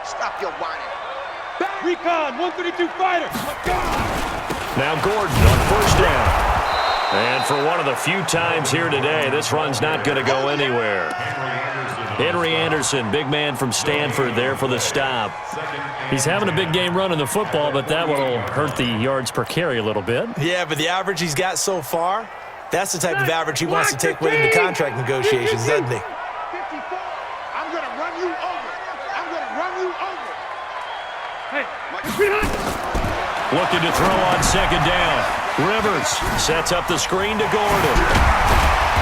Stop your whining. Recon, 132 fighter. Now Gordon on first down. And for one of the few times here today, this run's not going to go anywhere. Henry Anderson, big man from Stanford there for the stop. He's having a big game running the football, but that will hurt the yards per carry a little bit. Yeah, but the average he's got so far, that's the type of average he wants to take with him to contract negotiations, doesn't he? 54. I'm going to run you over. I'm going to run you over. Hey, Looking to throw on second down. Rivers sets up the screen to Gordon.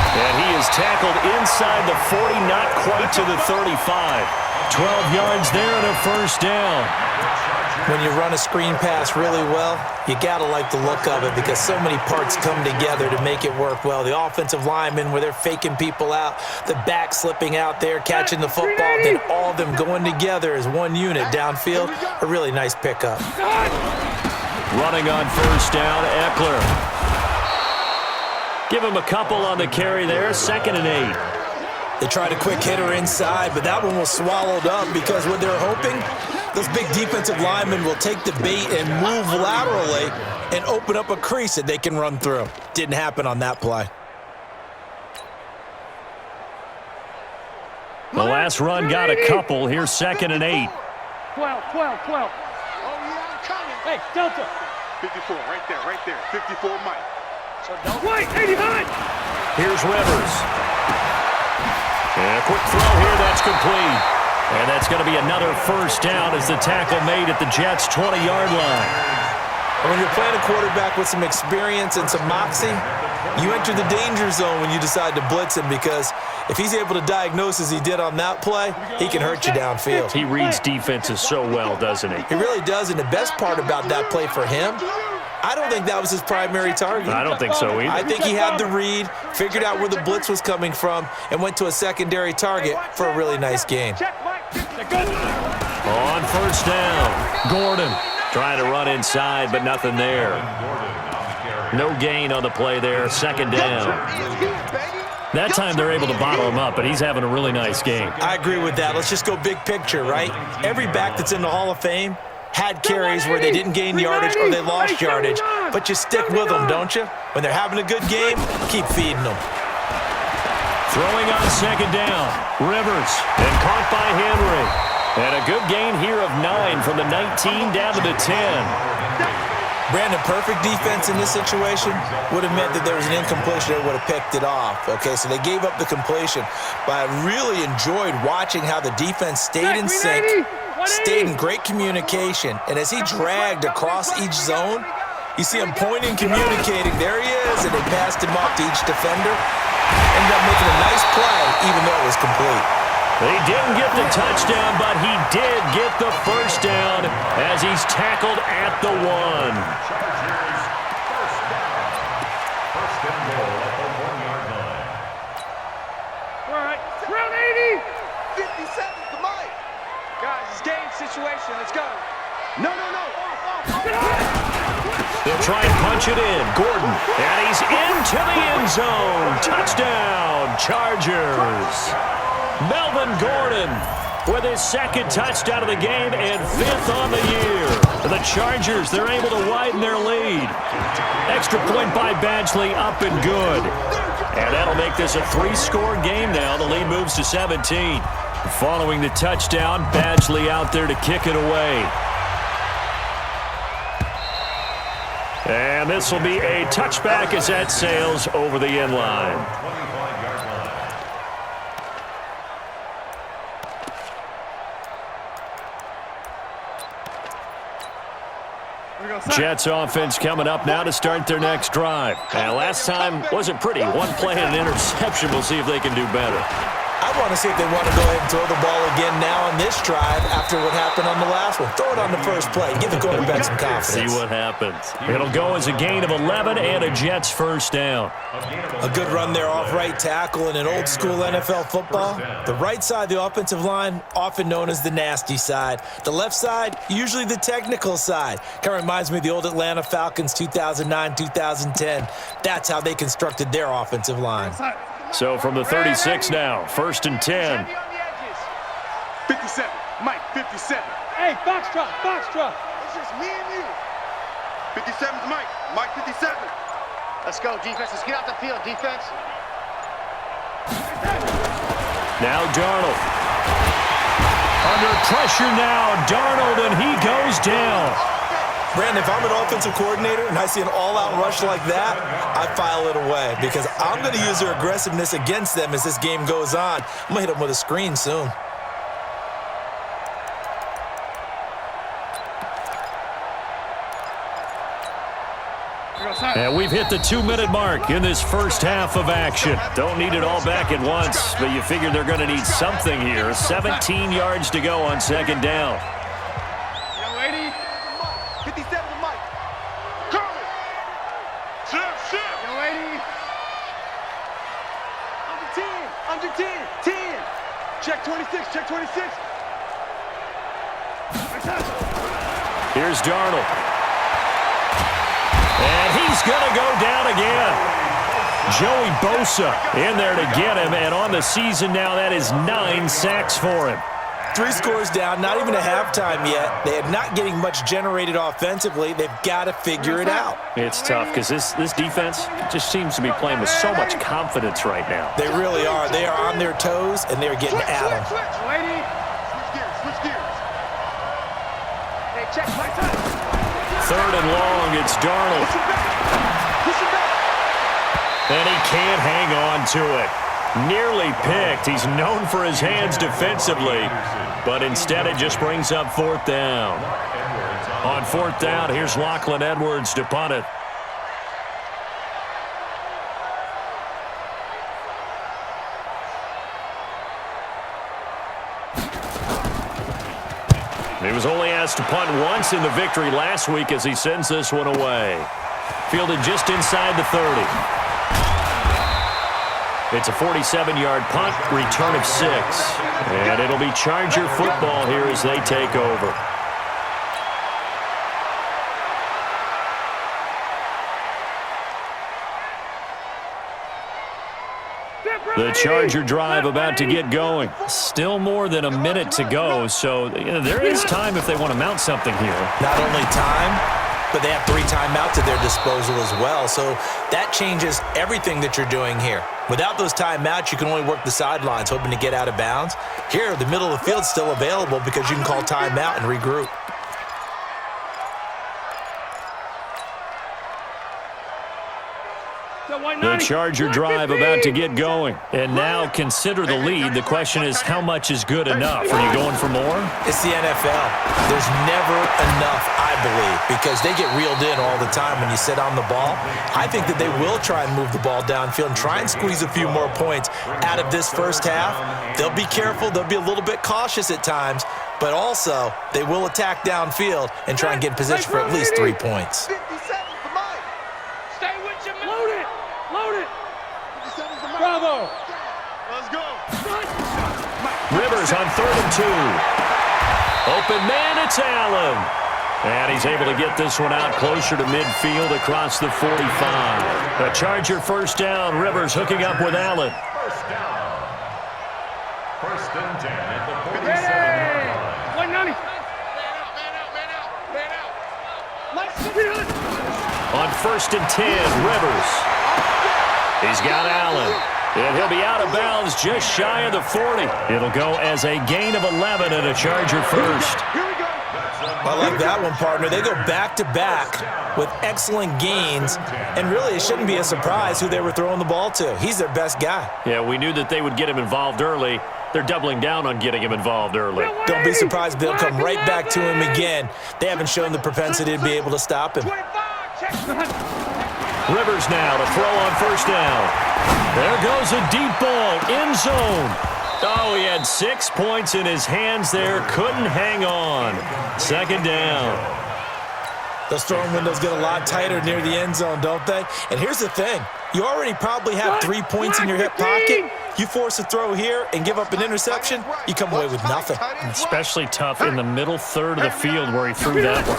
And he is tackled inside the 40, not quite to the 35. 12 yards there and a first down. When you run a screen pass really well, you got to like the look of it because so many parts come together to make it work well. The offensive linemen, where they're faking people out, the back slipping out there, catching the football, then all of them going together as one unit downfield. A really nice pickup. Running on first down, Eckler. Give him a couple on the carry there, 2nd and 8. They tried a quick hitter inside, but that one was swallowed up because what they're hoping, those big defensive linemen will take the bait and move laterally and open up a crease that they can run through. Didn't happen on that play. The last run got a couple. Here's 2nd and 8. 12. Oh, yeah, I'm coming. Hey, Delta. 54, right there. 54, Mike. So don't wait, 89. Here's Rivers. And a quick throw here, that's complete. And that's going to be another first down as the tackle made at the Jets' 20-yard line. And when you're playing a quarterback with some experience and some moxie, you enter the danger zone when you decide to blitz him because if he's able to diagnose as he did on that play, he can hurt you downfield. He reads defenses so well, doesn't he? He really does, and the best part about that play for him, I don't think that was his primary target. I don't think so either. I think he had the read, figured out where the blitz was coming from, and went to a secondary target for a really nice gain. On first down, Gordon trying to run inside, but nothing there. No gain on the play there, 2nd down. That time they're able to bottle him up, but he's having a really nice game. I agree with that. Let's just go big picture, right? Every back that's in the Hall of Fame had carries where they didn't gain yardage or they lost yardage, but you stick with them, don't you? When they're having a good game, keep feeding them. Throwing on 2nd down, Rivers, and caught by Henry. And a good gain here of 9 from the 19 down to the 10. Brandon, perfect defense in this situation would have meant that there was an incompletion that would have picked it off. Okay, so they gave up the completion, but I really enjoyed watching how the defense stayed in sync, stayed in great communication, and as he dragged across each zone, you see him pointing, communicating. There he is, and they passed him off to each defender. Ended up making a nice play, even though it was complete. He didn't get the touchdown, but he did get the first down as he's tackled at the 1. All right, round 80. 50 seconds to Mike. Guys, it's game situation. Let's go. No. They'll try and punch it in. Gordon, and he's into the end zone. Touchdown, Chargers. Melvin Gordon with his 2nd touchdown of the game and 5th on the year. The Chargers, they're able to widen their lead. Extra point by Badgley, up and good. And that'll make this a 3-score game now. The lead moves to 17. Following the touchdown, Badgley out there to kick it away. And this will be a touchback as that sails over the end line. Jets offense coming up now to start their next drive. And last time wasn't pretty. 1 play and an interception. We'll see if they can do better. I want to see if they want to go ahead and throw the ball again now on this drive after what happened on the last one. Throw it on the first play. Give the quarterback some confidence. See what happens. It'll go as a gain of 11 and a Jets first down. A good run there off right tackle in an old school NFL football. The right side of the offensive line, often known as the nasty side. The left side, usually the technical side. Kind of reminds me of the old Atlanta Falcons 2009, 2010. That's how they constructed their offensive line. So from the 36 now, 1st and 10. 57. Mike, 57. Hey, Foxtrot, Foxtrot. It's just me and you. 57's Mike. Mike, 57. Let's go, defense. Let's get out the field, defense. Now Darnold. Under pressure now, Darnold, and he goes down. Brandon, if I'm an offensive coordinator and I see an all-out rush like that, I file it away because I'm going to use their aggressiveness against them as this game goes on. I'm going to hit them with a screen soon. And we've hit the 2-minute mark in this first half of action. Don't need it all back at once, but you figure they're going to need something here. 17 yards to go on second down. Young lady. 57's Mike. Curry. Shift. Young lady. Under 10. 10. Check 26. Check 26. Here's Darnold. And he's going to go down again. Joey Bosa in there to get him, and on the season now, that is 9 sacks for him. 3 scores down, not even a halftime yet. They are not getting much generated offensively. They've got to figure it out. It's tough because this defense just seems to be playing with so much confidence right now. They really are. They are on their toes, and they're getting at them. Lady. Switch gears. Hey, check my time. Third and long, it's Darnold. Push it back. And he can't hang on to it. Nearly picked. He's known for his hands defensively, but instead it just brings up fourth down. On fourth down, here's Lachlan Edwards to punt it. He was only asked to punt once in the victory last week as he sends this one away. Fielded just inside the 30. It's a 47-yard punt, return of 6. And it'll be Charger football here as they take over. The Charger drive about to get going. Still more than a minute to go, so there is time if they want to mount something here. Not only time, but they have 3 timeouts at their disposal as well, so that changes everything that you're doing here. Without those timeouts, you can only work the sidelines, hoping to get out of bounds. Here, the middle of the field's still available because you can call timeout and regroup. The Charger drive about to get going. And now consider the lead. The question is, how much is good enough? Are you going for more? It's the NFL. There's never enough, I believe, because they get reeled in all the time when you sit on the ball. I think that they will try and move the ball downfield and try and squeeze a few more points out of this first half. They'll be careful. They'll be a little bit cautious at times, but also they will attack downfield and try and get in position for at least 3 points. 57's for Mike. Stay with your man. Load it. Load it. 57's for Mike. Bravo. Let's go. Rivers on 3rd and 2. Open man, it's Allen. And he's able to get this one out closer to midfield across the 45. A Charger first down. Rivers hooking up with Allen. First down. First and 10 at the 47. 190. On 1st and 10, Rivers. He's got Allen. And he'll be out of bounds just shy of the 40. It'll go as a gain of 11 and a Charger first. Here we go. I like that one, partner. They go back-to-back with excellent gains, and really it shouldn't be a surprise who they were throwing the ball to. He's their best guy. Yeah, we knew that they would get him involved early. They're doubling down on getting him involved early. Don't be surprised if they'll come right back to him again. They haven't shown the propensity to be able to stop him. Rivers now to throw on first down. There goes a deep ball, end zone. Oh, he had 6 points in his hands there. Couldn't hang on. Second down. Those throwing windows get a lot tighter near the end zone, don't they? And here's the thing. You already probably have 3 points in your hip pocket. You force a throw here and give up an interception, you come away with nothing. Especially tough in the middle third of the field where he threw that one.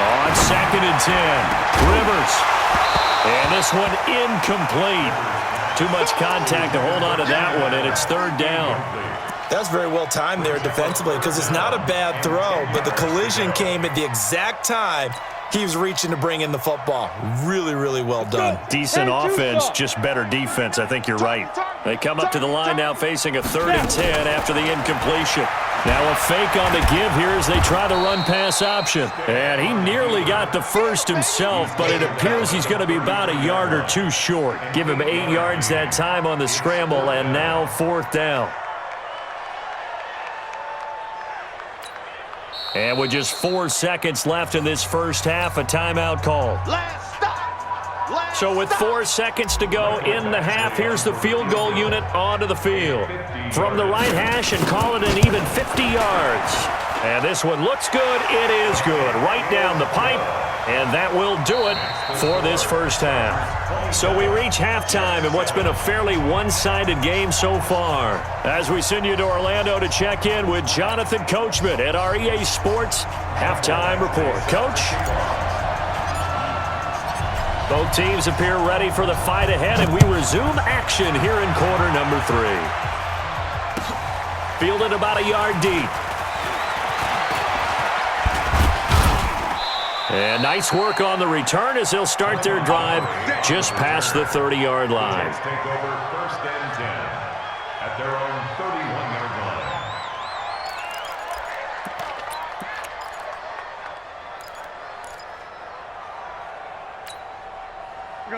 On 2nd and 10, Rivers. And this one incomplete. Too much contact to hold on to that one, and it's 3rd down. That's very well timed there defensively because it's not a bad throw, but the collision came at the exact time he was reaching to bring in the football. Really, really well done. Decent offense, just better defense. I think you're right. They come up to the line now facing a 3rd and 10 after the incompletion. Now a fake on the give here as they try the run-pass option. And he nearly got the first himself, but it appears he's going to be about a yard or two short. Give him 8 yards that time on the scramble, and now 4th down. And with just 4 seconds left in this first half, a timeout called. So with 4 seconds to go in the half, here's the field goal unit onto the field. From the right hash and call it an even 50 yards. And this one looks good. It is good. Right down the pipe. And that will do it for this first half. So we reach halftime in what's been a fairly one-sided game so far. As we send you to Orlando to check in with Jonathan Coachman at our EA Sports Halftime Report. Coach? Both teams appear ready for the fight ahead, and we resume action here in quarter number 3. Fielded about a yard deep. And nice work on the return as they'll start their drive just past the 30-yard line. Take over 1st and 10 at their own 31-yard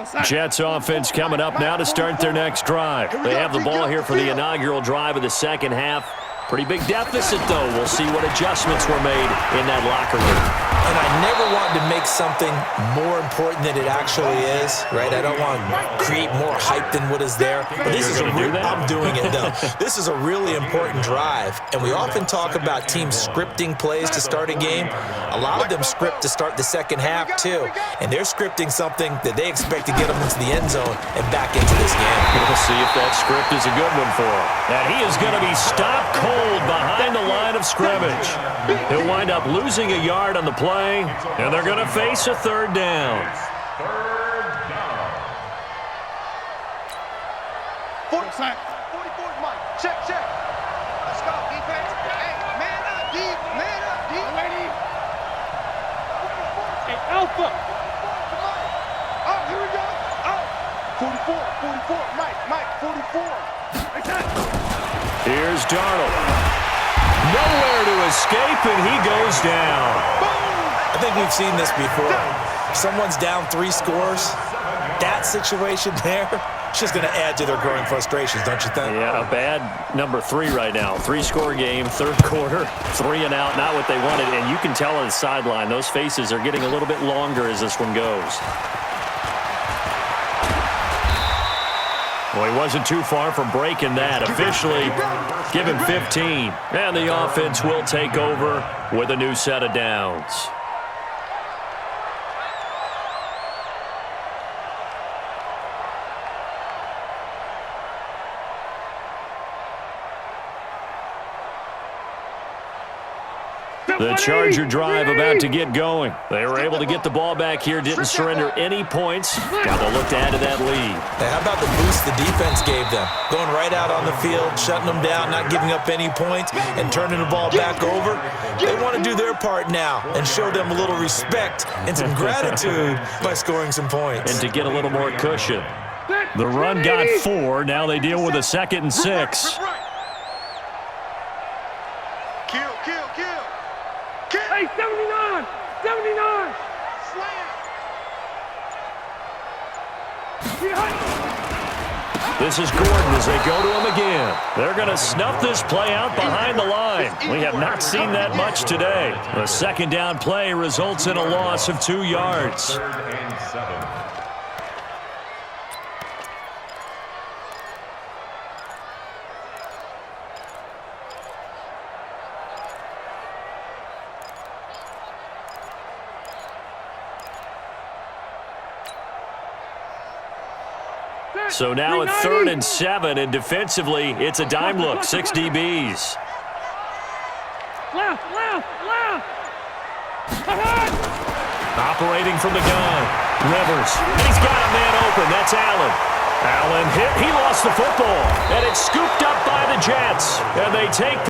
line. Jets offense coming up now to start their next drive. They have the ball here for the inaugural drive of the second half. Pretty big deficit, though. We'll see what adjustments were made in that locker room. And I never want to make something more important than it actually is, right? I don't want to create more hype than what is there. But this is I'm doing it, though. This is a really important drive. And we often talk about teams scripting plays to start a game. A lot of them script to start the second half, too. And they're scripting something that they expect to get them into the end zone and back into this game. We'll see if that script is a good one for him. And he is going to be stopped cold behind the line of scrimmage. He'll wind up losing a yard on the play, and they're going to face a 3rd down. 3rd down. 44, Mike. Check. Let's go, defense. Hey, man up, deep. Ready? Hey, Alpha. Oh, here we go. Oh, 44, Mike, 44. Here's Darnold. Nowhere to escape, and he goes down. I think we've seen this before. If someone's down 3 scores, that situation there, it's just going to add to their growing frustrations, don't you think? Yeah, a bad number 3 right now. 3-score game, 3rd quarter, 3 and out, not what they wanted. And you can tell on the sideline, those faces are getting a little bit longer as this one goes. Well, he wasn't too far from breaking that. Officially, give him 15. And the offense will take over with a new set of downs. The Charger drive about to get going. They were able to get the ball back here, didn't surrender any points. Got to look to add to that lead. Hey, how about the boost the defense gave them? Going right out on the field, shutting them down, not giving up any points, and turning the ball back over. They want to do their part now and show them a little respect and some gratitude by scoring some points. And to get a little more cushion. The run got 4. Now they deal with a 2nd and 6. Hey, 79! 79! This is Gordon as they go to him again. They're going to snuff this play out behind the line. We have not seen that much today. The 2nd down play results in a loss of 2 yards. 3rd and 7. So now at 3rd and 7, and defensively, it's a dime look, 6 DBs. Left! Operating from the gun, Rivers. He's got a man open. That's Allen. Allen hit. He lost the football. And it's scooped up by the Jets. And they take